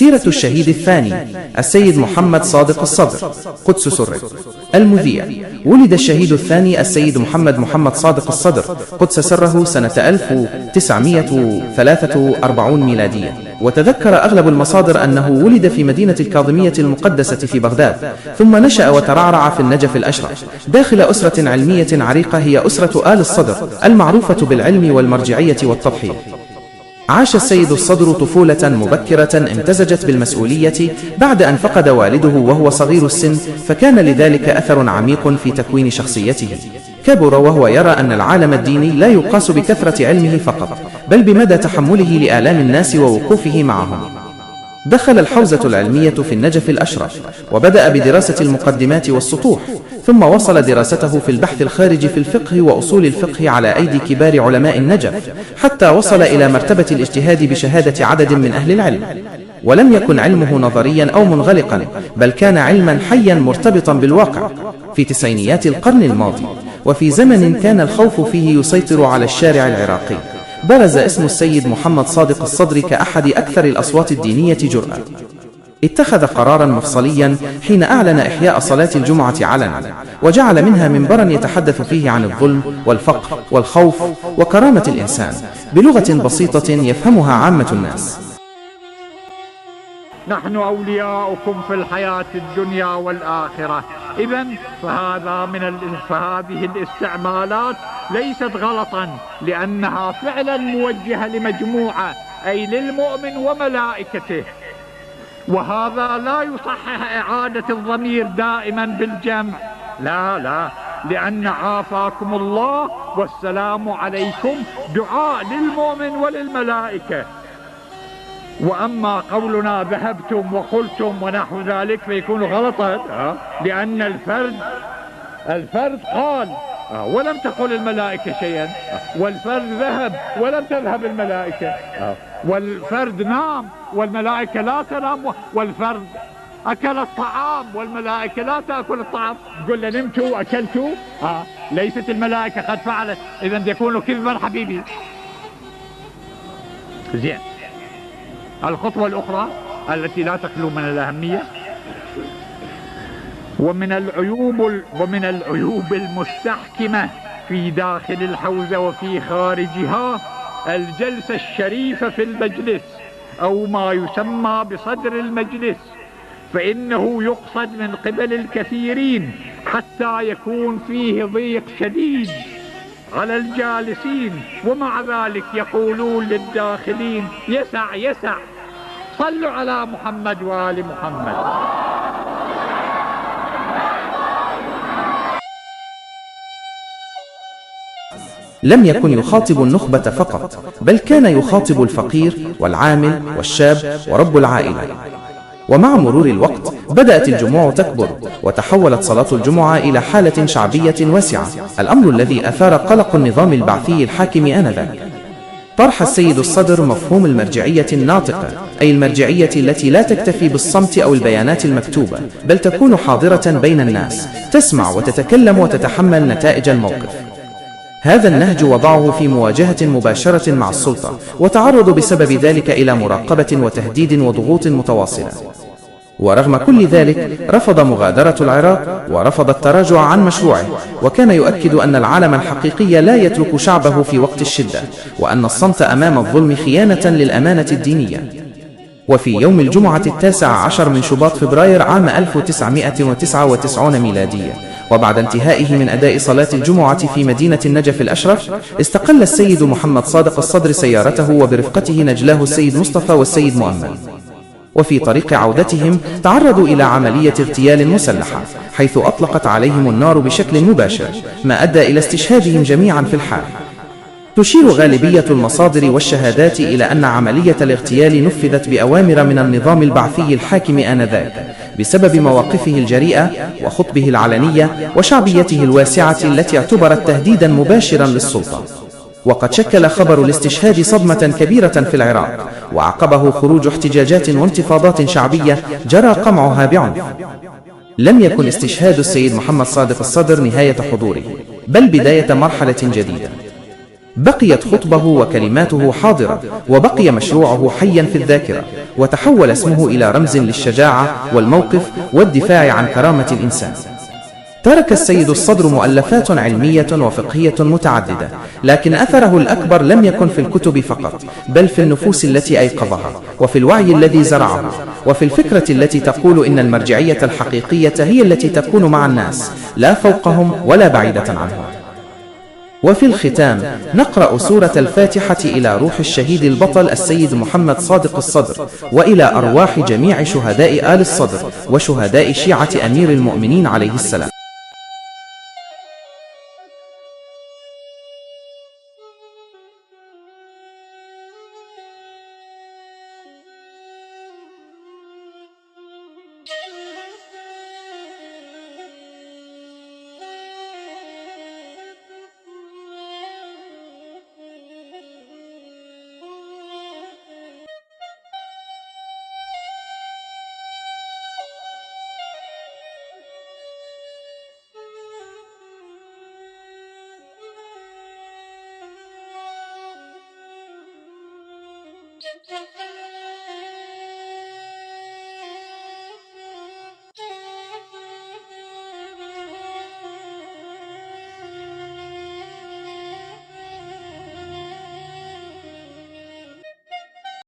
سيرة الشهيد الثاني السيد محمد صادق الصدر قدس سره. المذيع: ولد الشهيد الثاني السيد محمد صادق الصدر قدس سره سنة 1943 ميلادية. وتذكر أغلب المصادر أنه ولد في مدينة الكاظمية المقدسة في بغداد، ثم نشأ وترعرع في النجف الأشرف داخل أسرة علمية عريقة هي أسرة آل الصدر المعروفة بالعلم والمرجعية والتضحية. عاش السيد الصدر طفولة مبكرة امتزجت بالمسؤولية بعد أن فقد والده وهو صغير السن، فكان لذلك أثر عميق في تكوين شخصيته. كبر وهو يرى أن العالم الديني لا يقاس بكثرة علمه فقط، بل بمدى تحمله لآلام الناس ووقوفه معهم. دخل الحوزة العلمية في النجف الأشرف، وبدأ بدراسة المقدمات والسطوح، ثم وصل دراسته في البحث الخارجي في الفقه وأصول الفقه على أيدي كبار علماء النجف، حتى وصل إلى مرتبة الاجتهاد بشهادة عدد من أهل العلم. ولم يكن علمه نظريا أو منغلقا، بل كان علما حيا مرتبطا بالواقع. في تسعينيات القرن الماضي، وفي زمن كان الخوف فيه يسيطر على الشارع العراقي، برز اسم السيد محمد صادق الصدر كأحد أكثر الأصوات الدينية جرأة. اتخذ قرارا مفصليا حين أعلن إحياء صلاة الجمعة علنا، وجعل منها منبرا يتحدث فيه عن الظلم والفقر والخوف وكرامة الإنسان بلغة بسيطة يفهمها عامة الناس. نحن أولياؤكم في الحياة الدنيا والآخرة. إذن فهذه الاستعمالات ليست غلطا، لأنها فعلا موجهة لمجموعة، أي للمؤمن وملائكته. وهذا لا يصحح إعادة الضمير دائما بالجمع، لا، لأن عافاكم الله والسلام عليكم دعاء للمؤمن وللملائكة. وأما قولنا ذهبتم وقلتم ونحو ذلك فيكون غلطا، لأن الفرد قال ولم تقل الملائكة شيئا، والفرد ذهب ولم تذهب الملائكة، والفرد نام والملائكة لا تنام، والفرد أكل الطعام والملائكة لا تأكل الطعام. تقول له نمتوا وأكلتوا، ليست الملائكة قد فعلت، إذن يكون كذبا حبيبي. زين. الخطوة الأخرى التي لا تخلو من الأهمية ومن العيوب المستحكمة في داخل الحوزة وفي خارجها الجلسة الشريفة في المجلس، أو ما يسمى بصدر المجلس، فإنه يقصد من قبل الكثيرين حتى يكون فيه ضيق شديد على الجالسين، ومع ذلك يقولون للداخلين يسع. صلوا على محمد وآل محمد. لم يكن يخاطب النخبة فقط، بل كان يخاطب الفقير والعامل والشاب ورب العائلة. ومع مرور الوقت بدأت الجموع تكبر، وتحولت صلاة الجمعة إلى حالة شعبية واسعة، الأمر الذي أثار قلق النظام البعثي الحاكم آنذاك. طرح السيد الصدر مفهوم المرجعية الناطقة، أي المرجعية التي لا تكتفي بالصمت أو البيانات المكتوبة، بل تكون حاضرة بين الناس، تسمع وتتكلم وتتحمل نتائج الموقف. هذا النهج وضعه في مواجهة مباشرة مع السلطة، وتعرض بسبب ذلك إلى مراقبة وتهديد وضغوط متواصلة. ورغم كل ذلك رفض مغادرة العراق، ورفض التراجع عن مشروعه، وكان يؤكد أن العالم الحقيقي لا يترك شعبه في وقت الشدة، وأن الصمت أمام الظلم خيانة للأمانة الدينية. وفي يوم الجمعة 19 من شباط فبراير عام 1999 ميلادية، وبعد انتهائه من أداء صلاة الجمعة في مدينة النجف الأشرف، استقل السيد محمد صادق الصدر سيارته وبرفقته نجلاه السيد مصطفى والسيد مؤمن. وفي طريق عودتهم تعرضوا إلى عملية اغتيال مسلحة، حيث أطلقت عليهم النار بشكل مباشر، ما أدى إلى استشهادهم جميعا في الحال. تشير غالبية المصادر والشهادات إلى أن عملية الاغتيال نفذت بأوامر من النظام البعثي الحاكم آنذاك، بسبب مواقفه الجريئة وخطبه العلنية وشعبيته الواسعة التي اعتبرت تهديدا مباشرا للسلطة. وقد شكل خبر الاستشهاد صدمة كبيرة في العراق، وعقبه خروج احتجاجات وانتفاضات شعبية جرى قمعها بعنف. لم يكن استشهاد السيد محمد صادق الصدر نهاية حضوره، بل بداية مرحلة جديدة. بقيت خطبه وكلماته حاضرة، وبقي مشروعه حيا في الذاكرة، وتحول اسمه إلى رمز للشجاعة والموقف والدفاع عن كرامة الإنسان. ترك السيد الصدر مؤلفات علمية وفقهية متعددة، لكن أثره الأكبر لم يكن في الكتب فقط، بل في النفوس التي أيقظها، وفي الوعي الذي زرعه، وفي الفكرة التي تقول إن المرجعية الحقيقية هي التي تكون مع الناس، لا فوقهم ولا بعيدة عنهم. وفي الختام نقرأ سورة الفاتحة إلى روح الشهيد البطل السيد محمد صادق الصدر، وإلى أرواح جميع شهداء آل الصدر وشهداء شيعة أمير المؤمنين عليه السلام. Thank you.